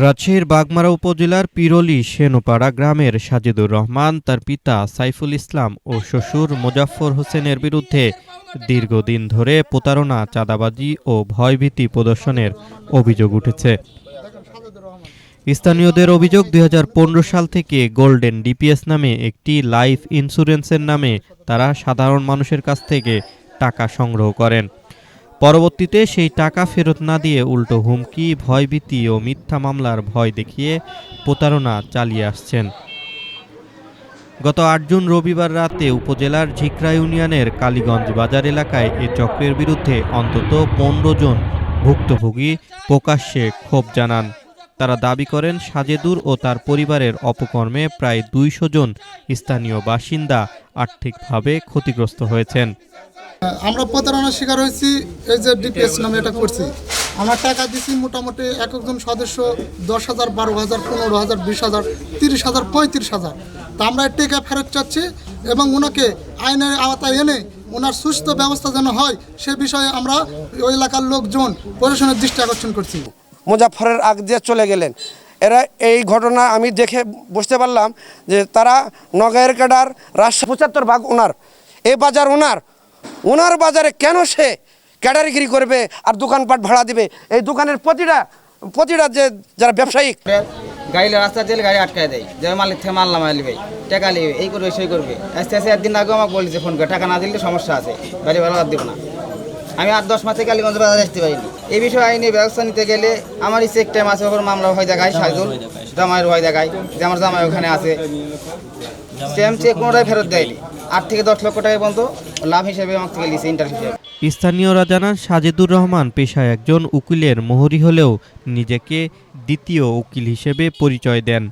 রাজশাহীর বাগমারা উপজেলার পিরোলী সেনপাড়া গ্রামের সাজেদুর রহমান তার পিতা সাইফুল ইসলাম ও শ্বশুর মোজাফফর হোসেনের বিরুদ্ধে দীর্ঘদিন ধরে প্রতারণা, চাঁদাবাজি ও ভয়ভীতি প্রদর্শনের অভিযোগ উঠেছে। স্থানীয়দের অভিযোগ, ২০১৫ সাল থেকে গোল্ডেন ডিপিএস নামে একটি লাইফ ইন্স্যুরেন্সের নামে তারা সাধারণ মানুষের কাছ থেকে টাকা সংগ্রহ করেন। পরবর্তীতে সেই টাকা ফেরত না দিয়ে উল্টো হুমকি, ভয়ভীতি ও মিথ্যা মামলার ভয় দেখিয়ে প্রতারণা চালিয়ে আসছেন। গত ৮ জুন রবিবার রাতে উপজেলার ঝিকরা ইউনিয়নের কালীগঞ্জ বাজার এলাকায় এ চক্রের বিরুদ্ধে অন্তত ১৫ জন ভুক্তভোগী প্রকাশ্যে ক্ষোভ জানান। তারা দাবি করেন, সাজেদুর ও তার পরিবারের অপকর্মে প্রায় ২০০ জন স্থানীয় বাসিন্দা আর্থিকভাবে ক্ষতিগ্রস্ত হয়েছেন। আমরা প্রতারণার শিকার হয়েছি। এই যে ডিপিএস নামে এটা করছি, আমরা টাকা দিচ্ছি মোটামুটি এক একজন সদস্য ১০,০০০, ১২,০০০, ১৫,০০০, ২০,০০০, ৩০,০০০, ৩৫,০০০। তা আমরা টাকা ফেরত চাচ্ছি এবং ওনাকে আইনের আওতায় এনে ওনার সুস্থ ব্যবস্থা যেন হয় সে বিষয়ে আমরা ওই এলাকার লোকজন প্রশাসনের দৃষ্টি আকর্ষণ করছি। মুজাফফরের আগ দিয়ে চলে গেলেন এরা। এই ঘটনা আমি দেখে বুঝতে পারলাম যে তারা নগাঁয়ের ক্যাডার, রাজশাহী ৭৫ ভাগ ওনার, এই বাজার ওনার বাজারে কেন সে ক্যাডারিগিরি করবে আর দোকানপাট ভাড়া দিবে? এই দোকানের প্রতিটা যে যারা ব্যবসায়িক গাড়ি রাস্তা দিলে গাড়ি আটকায় দেয়, যে মালিক থেকে মাল নামায় নেবে, টাকা নেবে, এই করবে সেই করবে। আস্তে আস্তে একদিন আগেও আমাকে বলেছে ফোন করে, টাকা না দিলে সমস্যা আছে, গাড়ি ভাড়া দেবো না। আমি ৮-১০ মাসে কালীগঞ্জ বাজারে আসতে পারিনি। এই বিষয়ে আইনি ব্যবস্থা নিতে গেলে আমারই চেক টাইম আছে, ওপর মামলা ভয় দেখায়, সাজুল জামাইয়ের ভয় দেখায় যে আমার জামাই ওখানে আছে, স্ট্যাম্প চেক কোনোটাই ফেরত দেয়নি। ৮ থেকে ১০ লক্ষ টাকা পর্যন্ত লাভ হিসেবে আমার থেকে লিখছে, ইন্টারেস্ট হিসেবে। স্থানীয়রা জানান, সাজেদুর রহমান পেশায় একজন উকিলের মোহরি হলেও নিজেকে দ্বিতীয় উকিল হিসেবে পরিচয় দেন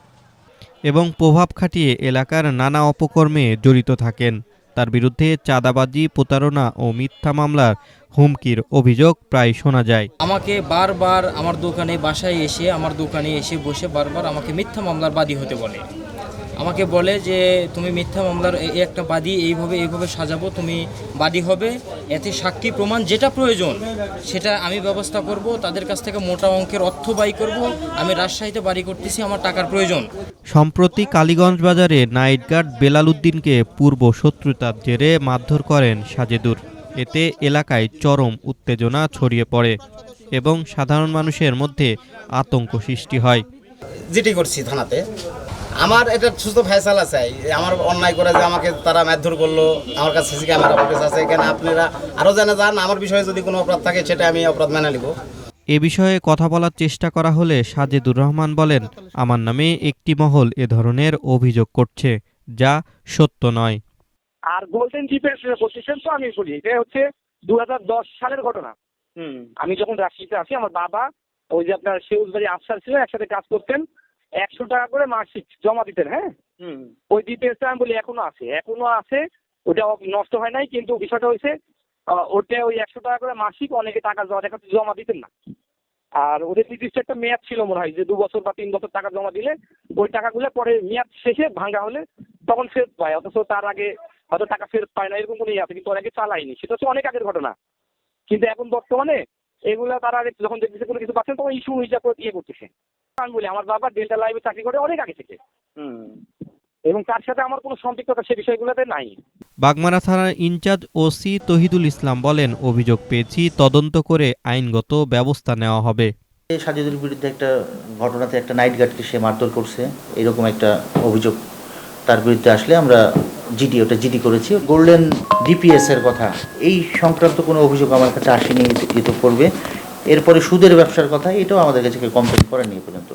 এবং প্রভাব খাটিয়ে এলাকার নানা অপকর্মে জড়িত থাকেন। তার বিরুদ্ধে চাঁদাবাজি, প্রতারণা ও মিথ্যা মামলার হুমকির অভিযোগ প্রায় শোনা যায়। আমাকে বারবার আমার বাসায় এসে আমার দোকানে এসে বসে বারবার আমাকে মিথ্যা মামলার বাদী হতে বলে। আমাকে বলে যে তুমি মিথ্যা মামলার একটা বাদী এইভাবে সাজাবো, তুমি বাদী হবে, এতে সাক্ষী প্রমাণ যেটা প্রয়োজন সেটা আমি ব্যবস্থা করব, তাদের কাছ থেকে মোটা অঙ্কের অর্থ ব্যয় করব, আমি রাজশাহীতে বাড়ি করতেছি, আমার টাকার প্রয়োজন। সম্প্রতি কালীগঞ্জ বাজারে নাইট গার্ড বেলাল উদ্দিনকে পূর্ব শত্রুতার জেরে মারধর করেন সাজেদুর। এতে এলাকায় চরম উত্তেজনা ছড়িয়ে পড়ে এবং সাধারণ মানুষের মধ্যে আতঙ্ক সৃষ্টি হয়। জিডি করছি থানাতে, আমার এটা সুস্থ ফয়সালা চাই। আমার অন্যায় করে যে আমাকে তারা মারধর করলো, আমার কাছে সিসি ক্যামেরা ফুটেজ আছে, এখানে আপনারা আরও জানা যান, আমার বিষয়ে যদি কোনো অপরাধ থাকে সেটা আমি অপরাধ মেনে নিব। এ বিষয়ে কথা বলার চেষ্টা করা হলে সাজেদুর রহমান বলেন, আমার নামে একটি মহল এ ধরনের অভিযোগ করছে, যা সত্য নয়। আর গোল্ডেন ডিপিএস প্রতিষ্ঠান তো আমি বলি, এটা হচ্ছে ২০১০ সালের ঘটনা। আমি যখন রাজশাহীতে আসি, আমার বাবা ওই যে আপনার সেউজবাড়ি আফসার ছিল, একসাথে কাজ করতেন, ১০০ টাকা করে মাসিক জমা দিতেন। হ্যাঁ, ওই ডিপিএসটা আমি বলি এখনো আছে, ওটা নষ্ট হয় নাই। কিন্তু বিষয়টা হয়েছে ওটা ওই ১০০ টাকা করে মাসিক অনেকে টাকা জমা দিতেন না। আর ওদের নির্দিষ্ট একটা মেয়াদ ছিল মনে হয় যে ২ বছর বা ৩ বছর টাকা জমা দিলে ওই টাকাগুলো পরে মেয়াদ শেষে ভাঙা হলে তখন ফেরত পায়, অথচ তার আগে হয়তো টাকা ফেরত পায় না, এরকম কোনো ইয়ে আছে। কিন্তু ওর আগে চালায়নি, সেটা হচ্ছে অনেক আগের ঘটনা। কিন্তু এখন বর্তমানে এগুলা তারা যখন দেখতেছে কোনো কিছু পাচ্ছেন তখন ইস্যু ইয়ে করতেছে। আমি বলি আমার বাবা ডেল্টা লাইফে চাকরি করে অনেক আগে থেকে, এবং তার সাথে আমার কোনো সম্পৃক্ততা সে বিষয়গুলোতে নাই। বাগমারা থানার ইনচার্জ ওসি তহিদুল ইসলাম বলেন, অভিযোগ পেয়েছি, তদন্ত করে আইনগত ব্যবস্থা নেওয়া হবে। সাজেদুর বিরুদ্ধে একটা ঘটনাতে একটা নাইট গার্ডকে সে মারধর করছে, এরকম একটা অভিযোগ তার বিরুদ্ধে আসলে আমরা জিডি করেছি। গোল্ডেন ডিপিএস এর কথা, এই সংক্রান্ত কোনো অভিযোগ আমার কাছে আসেনি, এটা করবে। এরপরে সুদের ব্যবসার কথা, এটাও আমাদের কাছে কমপ্লেন করেনি পর্যন্ত।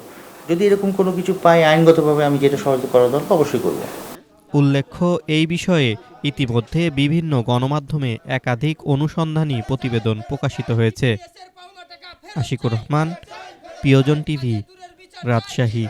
যদি এরকম কোনো কিছু পাই আইনগতভাবে আমি যেটা সহযোগিতা করা দরকার অবশ্যই করব। উল্লেখ্য, এই বিষয়ে ইতিমধ্যে বিভিন্ন গণমাধ্যমে একাধিক অনুসন্ধানী প্রতিবেদন প্রকাশিত হয়েছে। আশিকুর রহমান, প্রিয়জন টিভি, রাজশাহী।